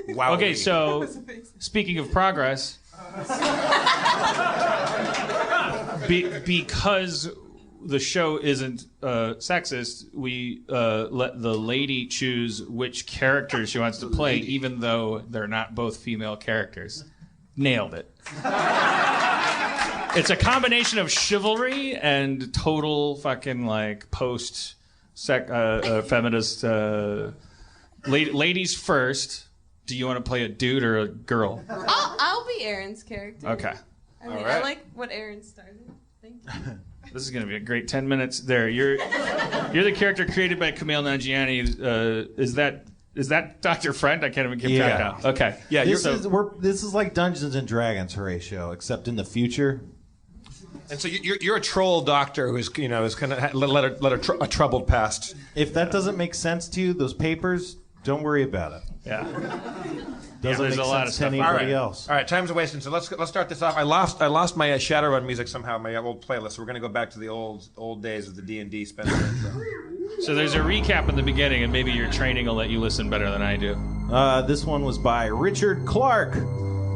Wow. Okay, so speaking of progress, because the show isn't sexist, we let the lady choose which character she wants to play, even though they're not both female characters. Nailed it. It's a combination of chivalry and total fucking like feminist. Ladies first. Do you want to play a dude or a girl? I'll be Aaron's character. Okay. I mean, I like what Aaron started. Thank you. This is going to be a great 10 minutes. There, you're the character created by Kumail Nanjiani. Is that Dr. Friend? I can't even keep track now. Okay. Yeah. This is like Dungeons and Dragons, Horatio, except in the future. And so you're a troll doctor who's kind of led a troubled past. If that doesn't make sense to you, those papers, don't worry about it. Yeah. Doesn't make a lot sense of to stuff. anybody else. All right, time's a wasting. So let's start this off. I lost my Shadowrun music somehow, my old playlist. So we're going to go back to the old days of the D&D Spencer. So there's a recap in the beginning, and maybe your training will let you listen better than I do. This one was by Richard Clark.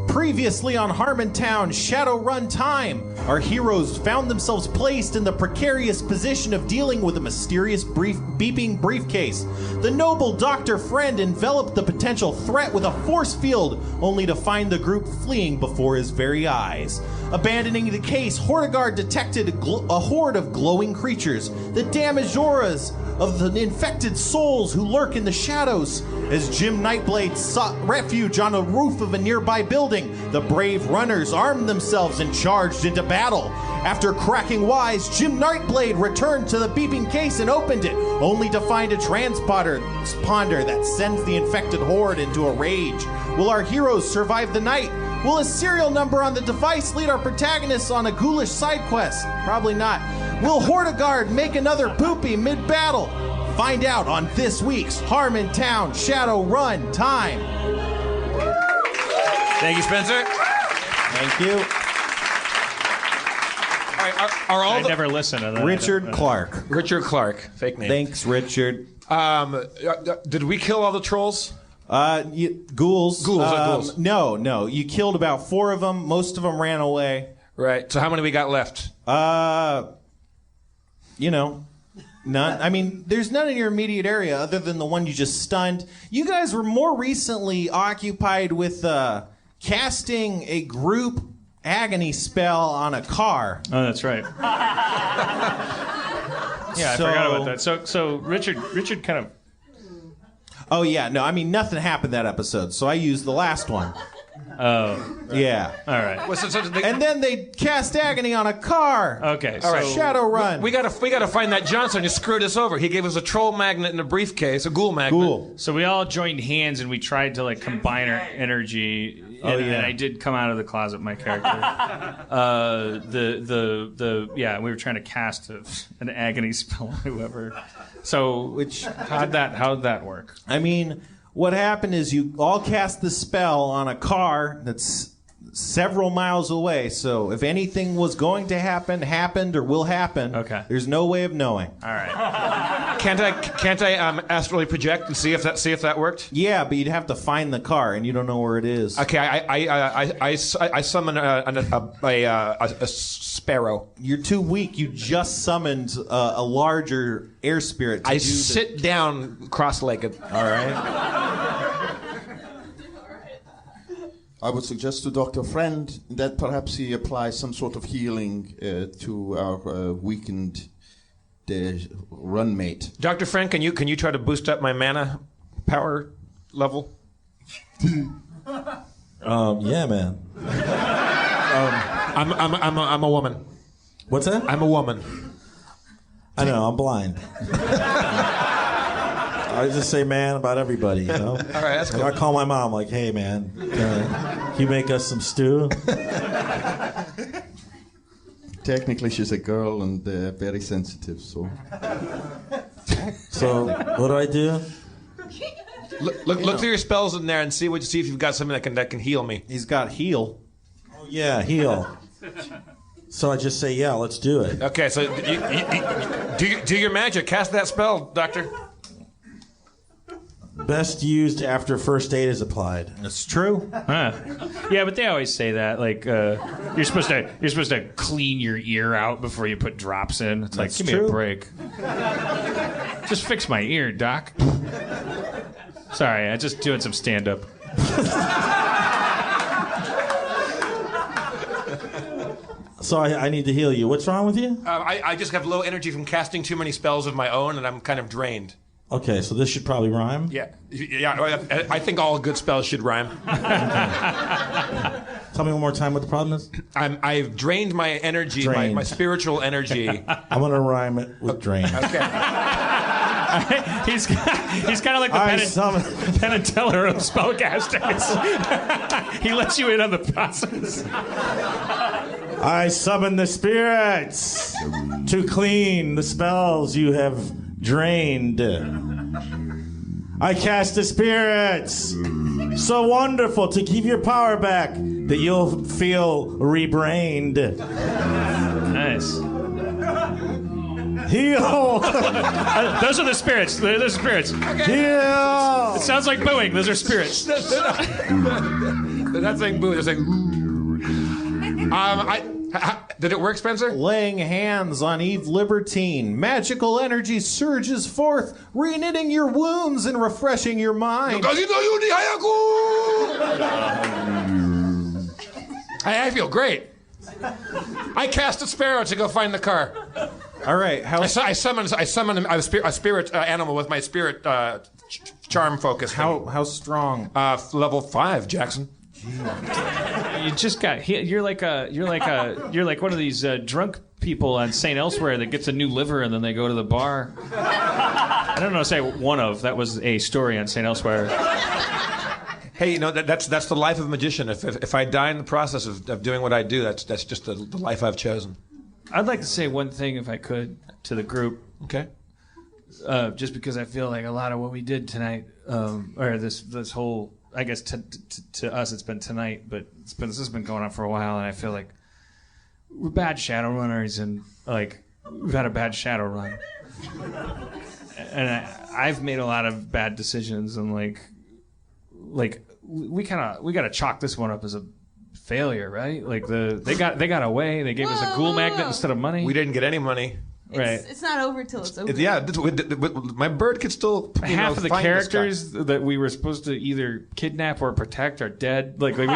Previously on Harmontown, Shadowrun time, our heroes found themselves placed in the precarious position of dealing with a mysterious beeping briefcase. The noble Dr. Friend enveloped the potential threat with a force field, only to find the group fleeing before his very eyes. Abandoning the case, Hortigard detected a horde of glowing creatures, the damaged auras of the infected souls who lurk in the shadows. As Jim Nightblade sought refuge on a roof of a nearby building, the brave runners armed themselves and charged into battle. After cracking wise, Jim Nightblade returned to the beeping case and opened it, only to find a transponder that sends the infected horde into a rage. Will our heroes survive the night? Will a serial number on the device lead our protagonists on a ghoulish side quest? Probably not. Will Hortigard make another poopy mid-battle? Find out on this week's Harmontown Shadowrun time. Thank you, Spencer. Thank you. All right, I never listen to that. Richard Clark. Richard Clark, fake name. Thanks, Richard. Did we kill all the trolls? Ghouls. Ghouls. No. You killed about 4 of them. Most of them ran away. Right. So how many we got left? None. I mean, there's none in your immediate area other than the one you just stunned. You guys were more recently occupied with casting a group agony spell on a car. Oh, that's right. Yeah, I forgot about that. So Richard kind of... Oh, yeah. No, I mean, nothing happened that episode, so I used the last one. Oh. Yeah. All right. And then they cast agony on a car. Okay. All right. Shadowrun. We gotta find that Johnson who screwed us over. He gave us a troll magnet in a briefcase, a ghoul magnet. Ghoul. So we all joined hands and we tried to like combine our energy. And I did come out of the closet, my character. We were trying to cast an agony spell on whoever. So how'd that work? I mean, what happened is you all cast the spell on a car that's several miles away. So if anything was going to happen, happened, or will happen, there's no way of knowing. All right. Can't I astrally project and see if that worked? Yeah, but you'd have to find the car, and you don't know where it is. Okay, I summon a sparrow. You're too weak. You just summoned a larger air spirit. I sit down cross-legged. All right. I would suggest to Dr. Friend that perhaps he applies some sort of healing to our weakened run mate. Dr. Friend, can you try to boost up my mana power level? Yeah, man. I'm a woman. What's that? I'm a woman. I know, I'm blind. I just say man about everybody, you know? All right, that's cool. I call my mom like, hey, man, can you make us some stew? Technically, she's a girl and very sensitive, so... So, what do I do? Look through your spells in there and see if you've got something that can heal me. He's got heal. Oh, yeah, heal. So I just say, yeah, let's do it. Okay, so you do your magic. Cast that spell, Doctor. Best used after first aid is applied. That's true. Huh. Yeah, but they always say that. Like you're supposed to clean your ear out before you put drops in. It's like, That's give me true. a break. Just fix my ear, Doc. Sorry, I just doing some stand up. So I need to heal you. What's wrong with you? I just have low energy from casting too many spells of my own, and I'm kind of drained. Okay, so this should probably rhyme. Yeah. I think all good spells should rhyme. Tell me one more time what the problem is. I've drained my energy, Drained. my spiritual energy. I'm going to rhyme it with drain. Okay. He's kind of like the Penn and Teller of spellcasters. He lets you in on the process. I summon the spirits to clean the spells you have drained. I cast the spirits so wonderful to give your power back that you'll feel rebrained. Nice. Heal! Those are the spirits. They're the spirits. Heal! It sounds like booing. Those are spirits. They're not saying boo. They're saying. Did it work, Spencer? Laying hands on Eve Libertine, magical energy surges forth, reknitting your wounds and refreshing your mind. I feel great. I cast a sparrow to go find the car. All right, I summon a spirit animal with my spirit charm focus. how strong? Level 5, Jackson. You just got. You're like one of these drunk people on St. Elsewhere that gets a new liver and then they go to the bar. I don't know. Say one of that was a story on St. Elsewhere. Hey, you know that's the life of a magician. If I die in the process of doing what I do, that's just the life I've chosen. I'd like to say one thing, if I could, to the group. Okay. Just because I feel like a lot of what we did tonight, or this whole, I guess to us it's been tonight, but this has been going on for a while, and I feel like we're bad Shadowrunners, and like we've had a bad Shadowrun, and I've made a lot of bad decisions, and like we gotta chalk this one up as a failure, right? Like they got away. They gave us a ghoul magnet instead of money. We didn't get any money. Right. It's not over till it's over. Yeah, my bird could still. Half of the find characters that we were supposed to either kidnap or protect are dead. Like we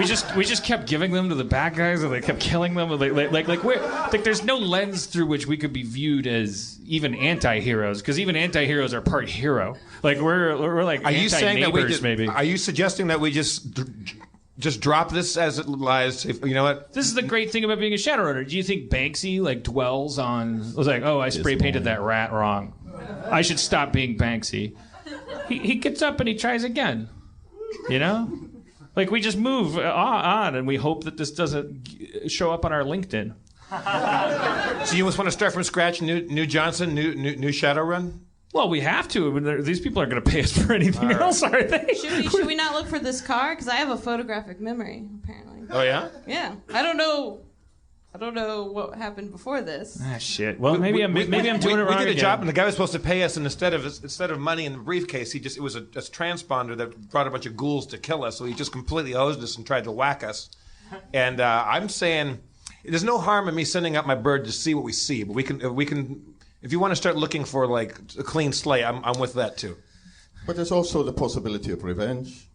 just kept giving them to the bad guys, and they kept killing them. Like there's no lens through which we could be viewed as even anti-heroes, because even anti-heroes are part hero. Like we're like Are you saying that we maybe? Are you suggesting that we just drop this as it lies? You know what? This is the great thing about being a Shadowrunner. Do you think Banksy dwells on? Was like, oh, I spray painted that rat wrong. I should stop being Banksy. He gets up and he tries again. You know, like we just move on and we hope that this doesn't show up on our LinkedIn. So you just want to start from scratch, new Johnson, new Shadowrun? Well, we have to. I mean, these people aren't going to pay us for anything else, are they? Should we not look for this car? Because I have a photographic memory, apparently. Oh yeah. Yeah, I don't know what happened before this. Ah, shit. Well, maybe I'm doing it wrong. We did a again. job, and the guy was supposed to pay us, and instead of money in the briefcase, it was a transponder that brought a bunch of ghouls to kill us. So he just completely hosed us and tried to whack us. And I'm saying, there's no harm in me sending out my bird to see what we see, but we can. If you want to start looking for like a clean slate, I'm with that too. But there's also the possibility of revenge.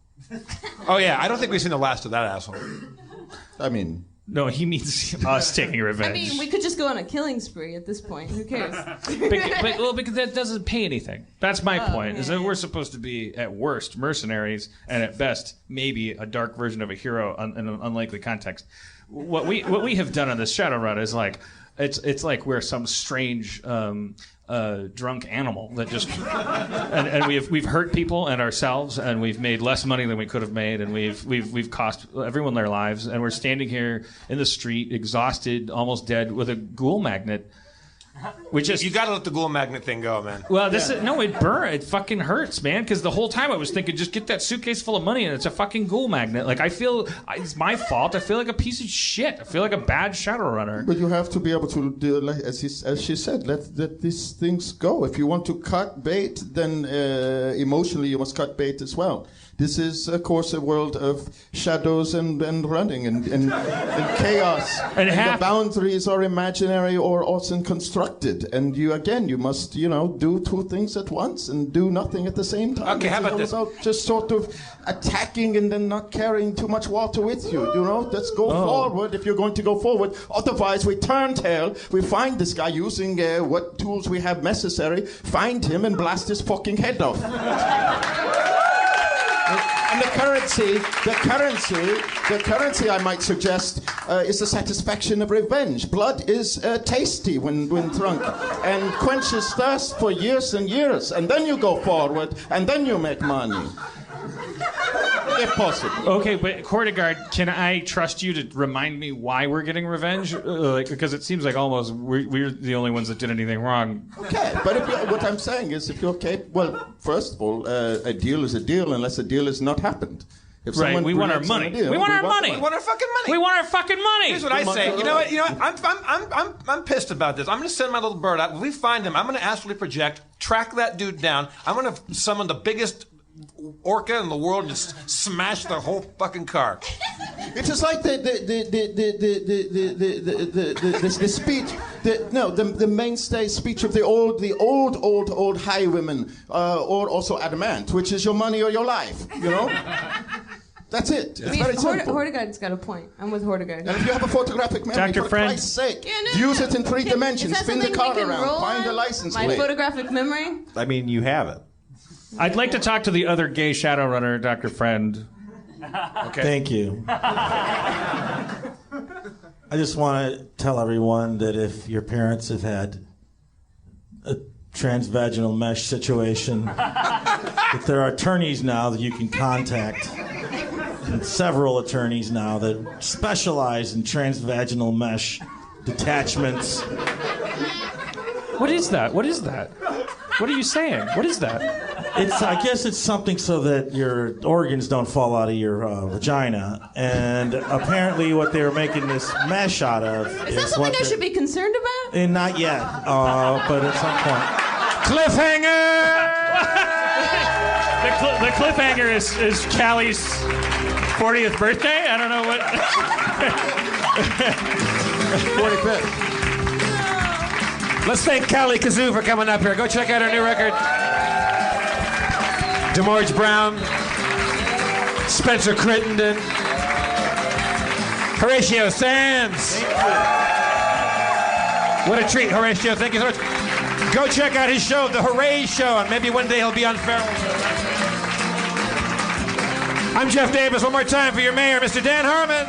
Oh yeah, I don't think we've seen the last of that asshole. I mean, No, he means us taking revenge. I mean, we could just go on a killing spree at this point. Who cares? because that doesn't pay anything. That's my point. Is that yeah. we're supposed to be at worst mercenaries, and at best maybe a dark version of a hero in an unlikely context. What we have done on this Shadowrun is like it's like we're some strange drunk animal that just and we've hurt people and ourselves, and we've made less money than we could have made, and we've cost everyone their lives, and we're standing here in the street exhausted, almost dead, with a ghoul magnet. You got to let the ghoul magnet thing go, man. Well, it burns. It fucking hurts, man. Because the whole time I was thinking, just get that suitcase full of money, and it's a fucking ghoul magnet. Like, I feel it's my fault. I feel like a piece of shit. I feel like a bad Shadowrunner. But you have to be able to do, like, as she said, let these things go. If you want to cut bait, then emotionally you must cut bait as well. This is, of course, a world of shadows and running and chaos. And the boundaries are imaginary or also constructed. And you must, do two things at once and do nothing at the same time. Okay, how about this? About just sort of attacking and then not carrying too much water with you. Let's go forward if you're going to go forward. Otherwise, we turn tail. We find this guy using what tools we have necessary. Find him and blast his fucking head off. And the currency, I might suggest, is the satisfaction of revenge. Blood is tasty when drunk, and quenches thirst for years and years. And then you go forward, and then you make money. If possible. Okay, but Hordegard, can I trust you to remind me why we're getting revenge? Because it seems like almost we're the only ones that did anything wrong. Okay, but what I'm saying is, if you're okay, well, first of all, a deal is a deal unless a deal has not happened. Right, we want our money. We want our money. We want our fucking money. We want our fucking money. Here's what I say. You know what? I'm pissed about this. I'm going to send my little bird out. When we find him, I'm going to astrally project, track that dude down. I'm going to summon the biggest orca in the world and just smash the whole fucking car. It is like the speech, the mainstay speech of the old highwaymen, or also adamant, which is your money or your life. That's it. It's very simple. Hordegard's got a point. I'm with Hordegard. And if you have a photographic memory, Dr. for Friend. Christ's sake, use it in 3 dimensions. Spin the car around. Find the license plate. My photographic memory? I mean, you have it. I'd like to talk to the other gay Shadowrunner, Dr. Friend. Okay. Thank you. I just want to tell everyone that if your parents have had a transvaginal mesh situation, that there are attorneys now that you can contact, and several attorneys now that specialize in transvaginal mesh detachments. What is that? What is that? What are you saying? What is that? I guess it's something so that your organs don't fall out of your vagina. And apparently what they were making this mesh out of is that something I should be concerned about? Not yet, but at some point. Cliffhanger! The cliffhanger is Callie's 40th birthday? I don't know what... 45th. Let's thank Callie Kazoo for coming up here. Go check out her new record. DeMarge Brown, Spencer Crittenden, Horatio Sands. What a treat, Horatio. Thank you so much. Go check out his show, The Hooray Show, and maybe one day he'll be on Feral. I'm Jeff Davis. One more time for your mayor, Mr. Dan Harmon.